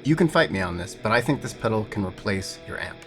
You can fight me on this, but I think this pedal can replace your amp.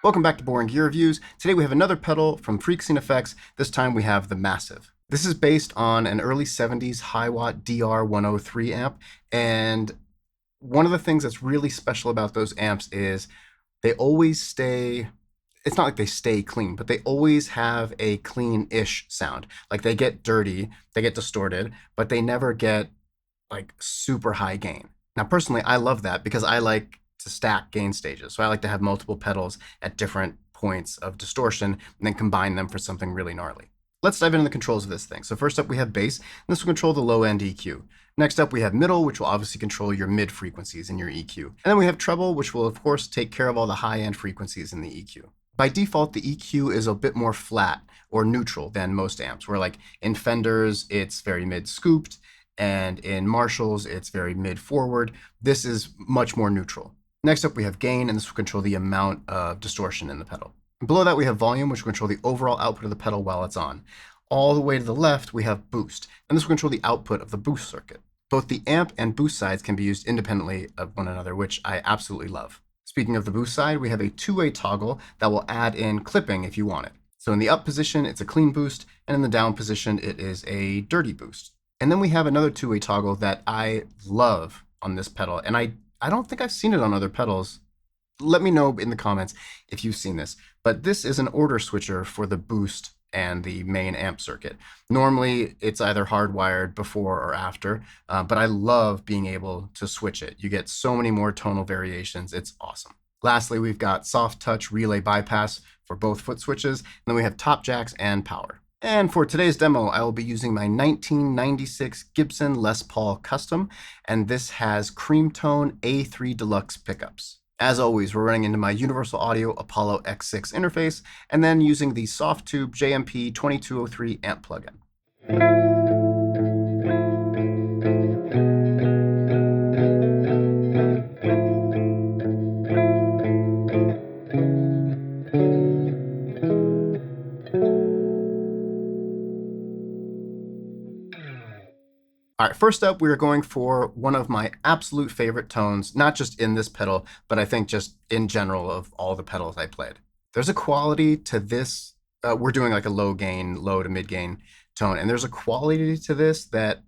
Welcome back to Boring Gear Reviews. Today we have another pedal from Freqscene Effects. This time we have the Massiv. This is based on an early 70s Hiwatt DR103 amp, and one of the things that's really special about those amps is they always stay, it's not like they stay clean, but they always have a clean-ish sound. Like they get dirty, they get distorted, but they never get like super high gain. Now personally, I love that because I like to stack gain stages. So I like to have multiple pedals at different points of distortion and then combine them for something really gnarly. Let's dive into the controls of this thing. So first up we have bass, and this will control the low end EQ. Next up we have middle, which will obviously control your mid frequencies in your EQ. And then we have treble, which will of course take care of all the high end frequencies in the EQ. By default, the EQ is a bit more flat or neutral than most amps, where like in Fenders, it's very mid scooped, and in Marshalls, it's very mid forward. This is much more neutral. Next up, we have gain, and this will control the amount of distortion in the pedal. Below that, we have volume, which will control the overall output of the pedal while it's on. All the way to the left, we have boost, and this will control the output of the boost circuit. Both the amp and boost sides can be used independently of one another, which I absolutely love. Speaking of the boost side, we have a two-way toggle that will add in clipping if you want it. So in the up position, it's a clean boost, and in the down position, it is a dirty boost. And then we have another two-way toggle that I love on this pedal, and I don't think I've seen it on other pedals. Let me know in the comments if you've seen this, but this is an order switcher for the boost and the main amp circuit. Normally it's either hardwired before or after, but I love being able to switch it. You get so many more tonal variations. It's awesome. Lastly, we've got soft touch relay bypass for both foot switches, and then we have top jacks and power. And for today's demo, I will be using my 1996 Gibson Les Paul Custom, and this has cream tone A3 Deluxe pickups. As always, we're running into my Universal Audio Apollo X6 interface, and then using the Softtube JMP 2203 amp plugin. All right, first up, we are going for one of my absolute favorite tones, not just in this pedal, but I think just in general of all the pedals I played. There's a quality to this. We're doing like a low to mid gain tone, and there's a quality to this that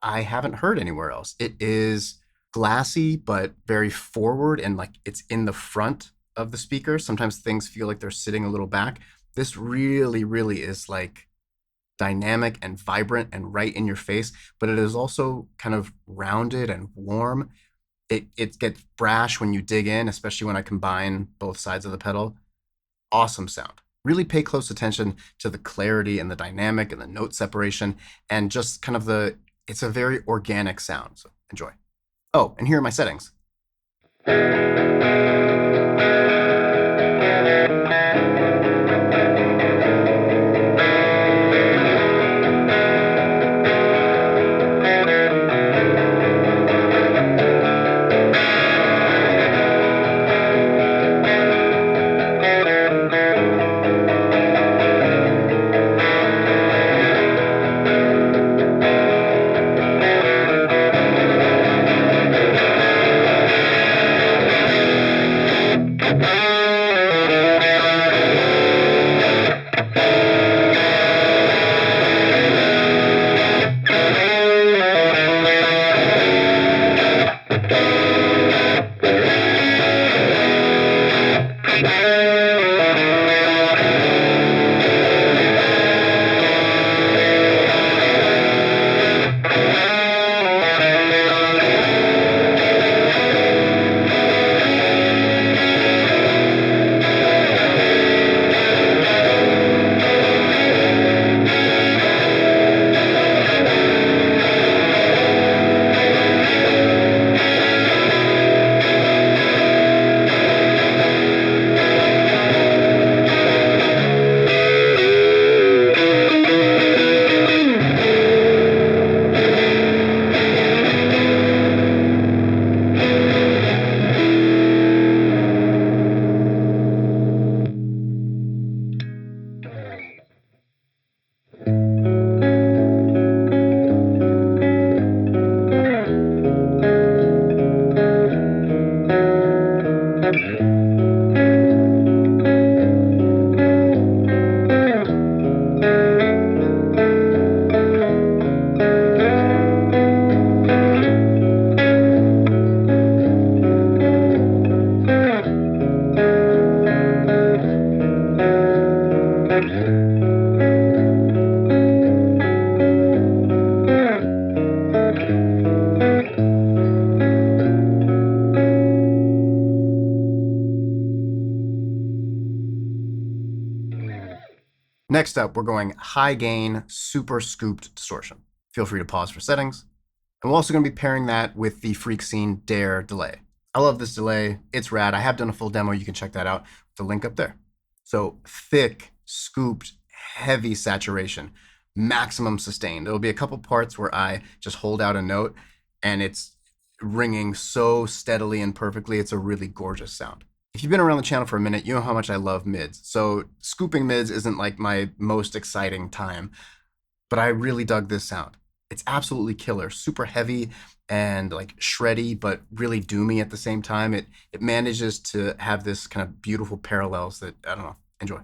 I haven't heard anywhere else. It is glassy, but very forward, and like it's in the front of the speaker. Sometimes things feel like they're sitting a little back. This really, really is like dynamic and vibrant and right in your face, but it is also kind of rounded and warm. It gets brash when you dig in, especially when I combine both sides of the pedal. Awesome sound. Really pay close attention to the clarity and the dynamic and the note separation, and just kind of it's a very organic sound, so enjoy. Oh, and here are my settings. Next up, we're going high gain, super scooped distortion. Feel free to pause for settings. And we're also going to be pairing that with the Freqscene DR delay. I love this delay. It's rad. I have done a full demo. You can check that out. The link up there. So thick, scooped, heavy saturation, maximum sustain. There'll be a couple parts where I just hold out a note and it's ringing so steadily and perfectly. It's a really gorgeous sound. If you've been around the channel for a minute, you know how much I love mids. So scooping mids isn't like my most exciting time, but I really dug this sound. It's absolutely killer, super heavy and like shreddy, but really doomy at the same time. It manages to have this kind of beautiful parallels that, I don't know, enjoy.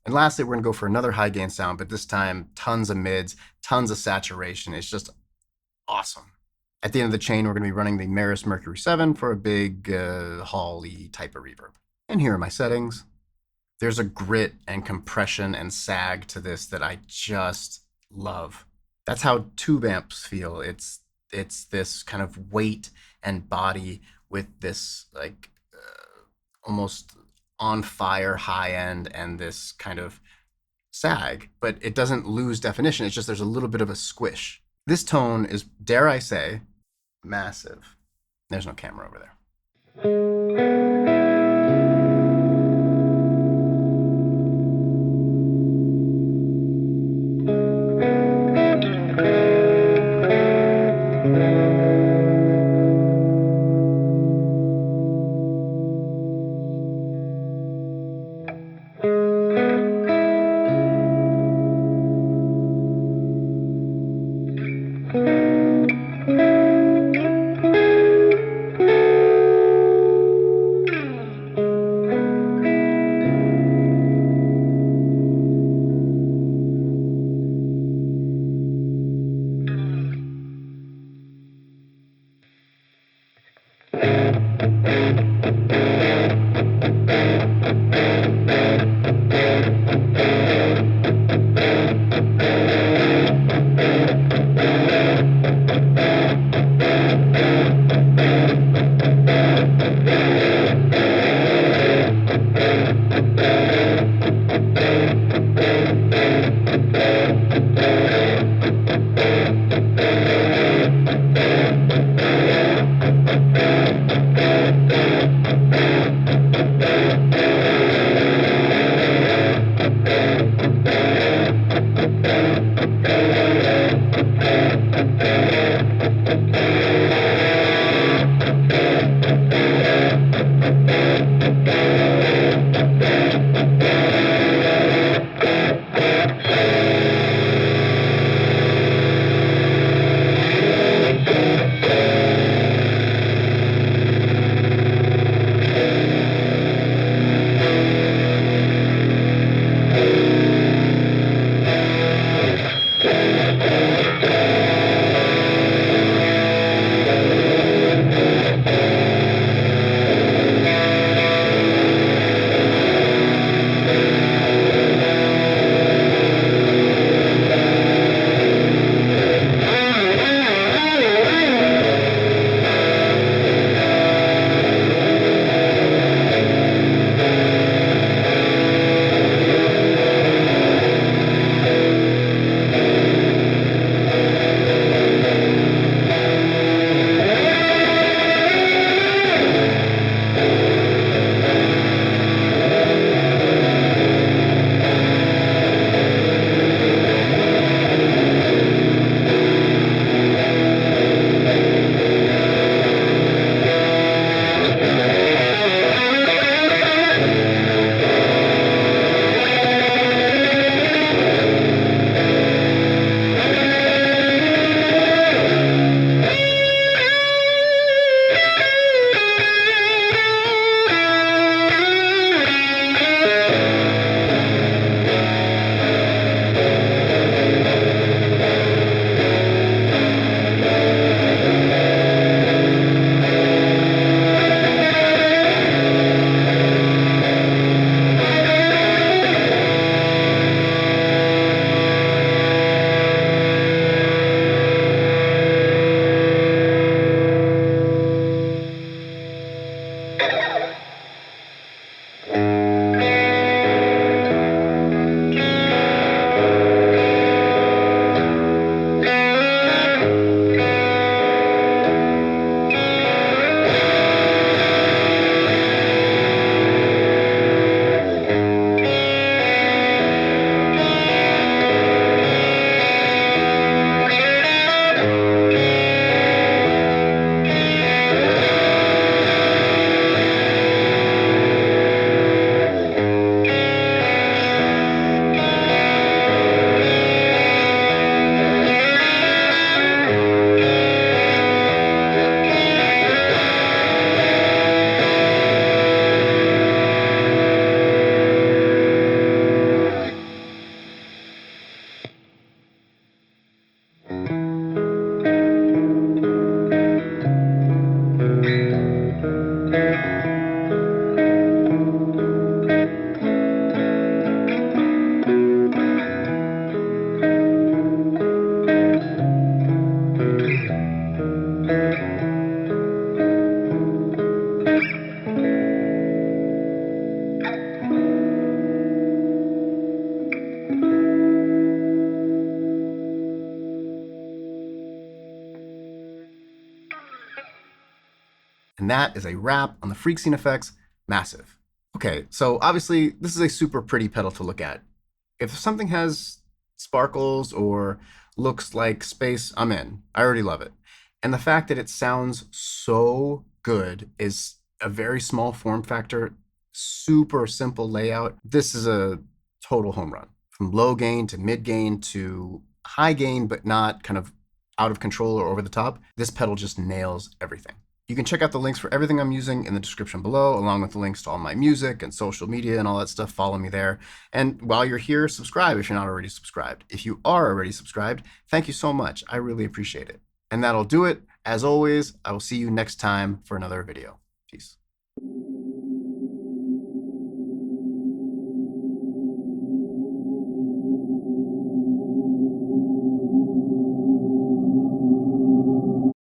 And lastly, we're going to go for another high gain sound, but this time tons of mids, tons of saturation. It's just awesome. At the end of the chain, we're going to be running the Meris Mercury 7 for a big Hall-y type of reverb. And here are my settings. There's a grit and compression and sag to this that I just love. That's how tube amps feel. It's this kind of weight and body with this like almost on fire high end and this kind of sag, but it doesn't lose definition. It's just there's a little bit of a squish. This tone is, dare I say, massive. There's no camera over there. And that is a wrap on the Freqscene Effects Massiv. Okay, so obviously this is a super pretty pedal to look at. If something has sparkles or looks like space, I'm in. I already love it. And the fact that it sounds so good is a very small form factor, super simple layout. This is a total home run. From low gain to mid gain to high gain, but not kind of out of control or over the top. This pedal just nails everything. You can check out the links for everything I'm using in the description below, along with the links to all my music and social media and all that stuff. Follow me there. And while you're here, subscribe if you're not already subscribed. If you are already subscribed, thank you so much. I really appreciate it. And that'll do it. As always, I will see you next time for another video. Peace.